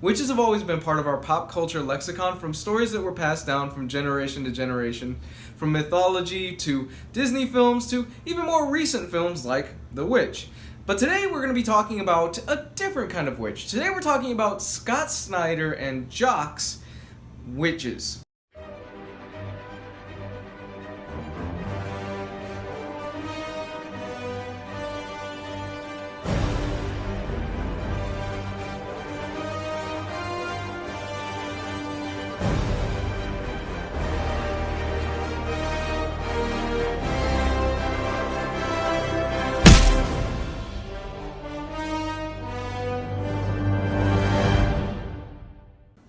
Witches have always been part of our pop culture lexicon, from stories that were passed down from generation to generation, from mythology to Disney films to even more recent films like The Witch. But today we're going to be talking about a different kind of witch. Today we're talking about Scott Snyder and Jock's witches.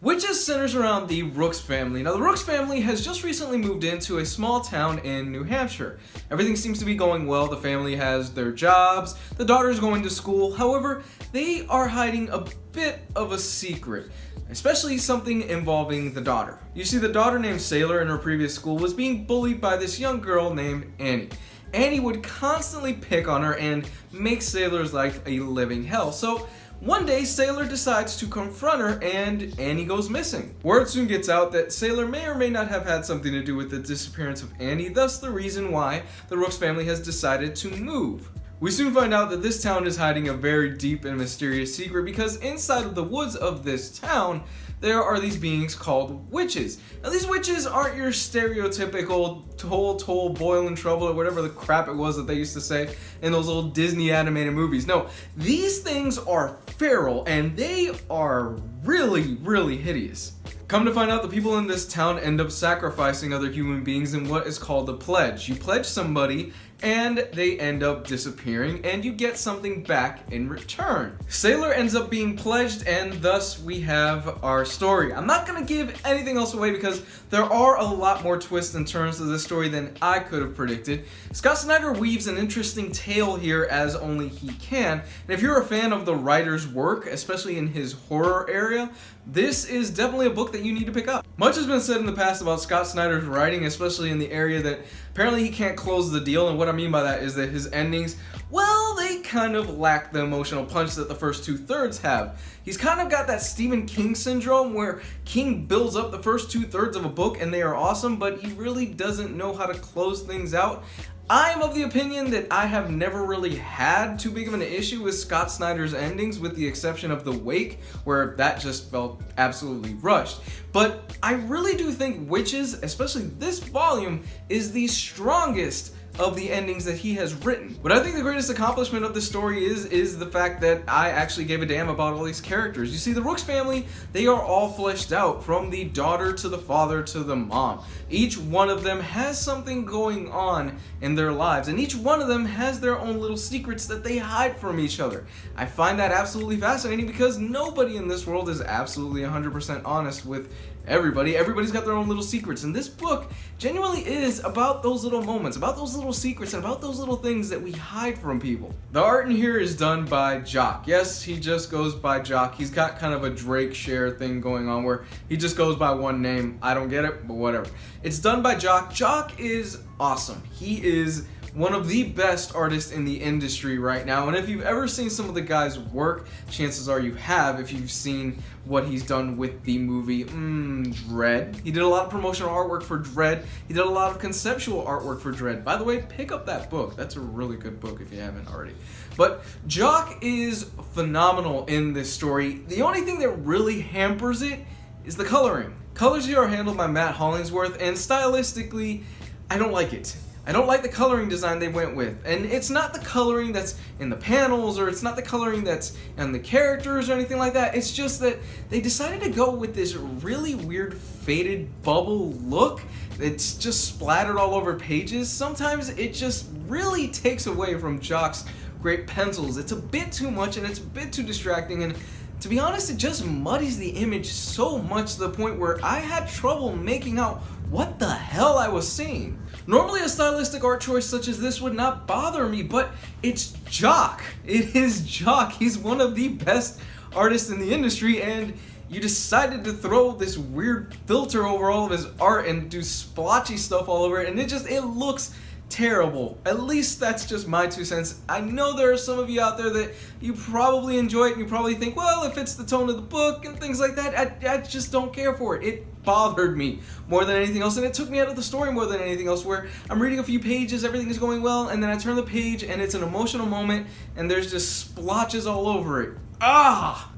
Witches centers around the Rooks family. Now, the Rooks family has just recently moved into a small town in New Hampshire. Everything seems to be going well. The family has their jobs, the daughter's going to school. However, they are hiding a bit of a secret, especially something involving the daughter. You see, the daughter named Sailor in her previous school was being bullied by this young girl named Annie. Annie would constantly pick on her and make Sailor's life a living hell. So one day, Sailor decides to confront her and Annie goes missing. Word soon gets out that Sailor may or may not have had something to do with the disappearance of Annie, thus the reason why the Rooks family has decided to move. We soon find out that this town is hiding a very deep and mysterious secret, because inside of the woods of this town, there are these beings called witches. Now, these witches aren't your stereotypical toll, boil in trouble, or whatever the crap it was that they used to say in those old Disney animated movies. No, these things are feral and they are really, really hideous. Come to find out, the people in this town end up sacrificing other human beings in what is called a pledge. You pledge somebody and they end up disappearing and you get something back in return. Sailor ends up being pledged and thus we have our story. I'm not gonna give anything else away because there are a lot more twists and turns to this story than I could have predicted. Scott Snyder weaves an interesting tale here as only he can, and if you're a fan of the writer's work, especially in his horror area, this is definitely a book that you need to pick up. Much has been said in the past about Scott Snyder's writing, especially in the area that apparently he can't close the deal, and what I mean by that is that his endings, well, they kind of lack the emotional punch that the first 2/3 have. He's kind of got that Stephen King syndrome where King builds up the first 2/3 of a book and they are awesome, but he really doesn't know how to close things out. I'm of the opinion that I have never really had too big of an issue with Scott Snyder's endings, with the exception of The Wake, where that just felt absolutely rushed. But I really do think Witches, especially this volume, is the strongest of the endings that he has written. What I think the greatest accomplishment of the story is the fact that I actually gave a damn about all these characters. You see, the Rooks family, they are all fleshed out, from the daughter to the father to the mom. Each one of them has something going on in their lives, and each one of them has their own little secrets that they hide from each other. I find that absolutely fascinating because nobody in this world is absolutely 100% honest with everybody. Everybody's got their own little secrets, and this book genuinely is about those little moments, about those little secrets, and about those little things that we hide from people. The art in here is done by Jock. Yes, he just goes by Jock. He's got kind of a Drake Cher thing going on where he just goes by one name. I don't get it, but whatever. It's done by Jock. Jock is awesome. He is one of the best artists in the industry right now, and if you've ever seen some of the guy's work, chances are you have if you've seen what he's done with the movie Dredd. He did a lot of promotional artwork for Dredd. He did a lot of conceptual artwork for Dredd. By the way, pick up that book. That's a really good book if you haven't already. But Jock is phenomenal in this story. The only thing that really hampers it is the coloring. Colors here are handled by Matt Hollingsworth, and stylistically, I don't like it. I don't like the coloring design they went with, and it's not the coloring that's in the panels, or it's not the coloring that's in the characters or anything like that. It's just that they decided to go with this really weird faded bubble look that's just splattered all over pages. Sometimes it just really takes away from Jock's great pencils. It's a bit too much and it's a bit too distracting, and to be honest, it just muddies the image so much to the point where I had trouble making out what the hell I was seeing. Normally a stylistic art choice such as this would not bother me, but it's Jock. It is Jock. He's one of the best artists in the industry, and you decided to throw this weird filter over all of his art and do splotchy stuff all over it, and it looks terrible. At least that's just my 2 cents. I know there are some of you out there that you probably enjoy it and you probably think, well, if it's the tone of the book and things like that, I just don't care for it. It bothered me more than anything else, and it took me out of the story more than anything else, where I'm reading a few pages, everything is going well, and then I turn the page and it's an emotional moment and there's just splotches all over it.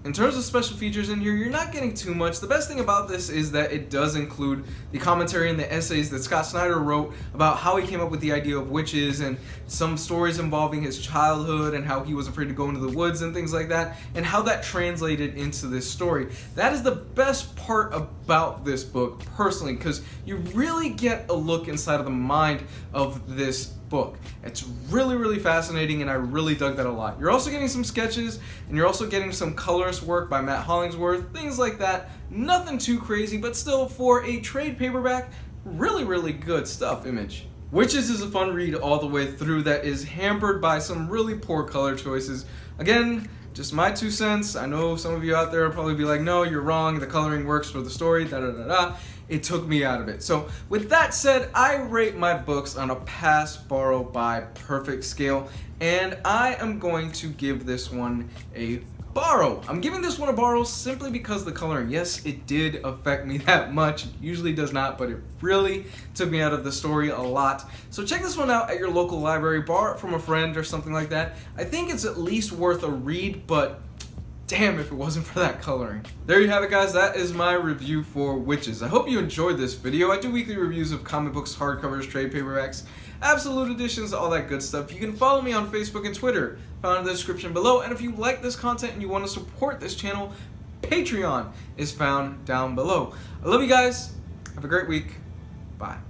In terms of special features in here, you're not getting too much. The best thing about this is that it does include the commentary and the essays that Scott Snyder wrote about how he came up with the idea of witches, and some stories involving his childhood and how he was afraid to go into the woods and things like that, and how that translated into this story. That is the best part about this book, personally, because you really get a look inside of the mind of this book. It's really, really fascinating, and I really dug that a lot. You're also getting some sketches, and you're also getting some colorist work by Matt Hollingsworth, things like that. Nothing too crazy, but still, for a trade paperback, really, really good stuff, Image. Wytches is a fun read all the way through that is hampered by some really poor color choices. Again, just my 2 cents. I know some of you out there will probably be like, no, you're wrong, the coloring works for the story, da-da-da-da. It took me out of it. So with that said, I rate my books on a pass, borrow, buy perfect scale, and I am going to give this one a borrow. I'm giving this one a borrow simply because the coloring, yes, it did affect me that much. It usually does not, but it really took me out of the story a lot. So check this one out at your local library, borrow it from a friend or something like that. I think it's at least worth a read, but damn if it wasn't for that coloring. There you have it, guys. That is my review for Wytches. I hope you enjoyed this video. I do weekly reviews of comic books, hardcovers, trade paperbacks, absolute editions, all that good stuff. You can follow me on Facebook and Twitter, found in the description below. And if you like this content and you want to support this channel, Patreon is found down below. I love you guys. Have a great week. Bye.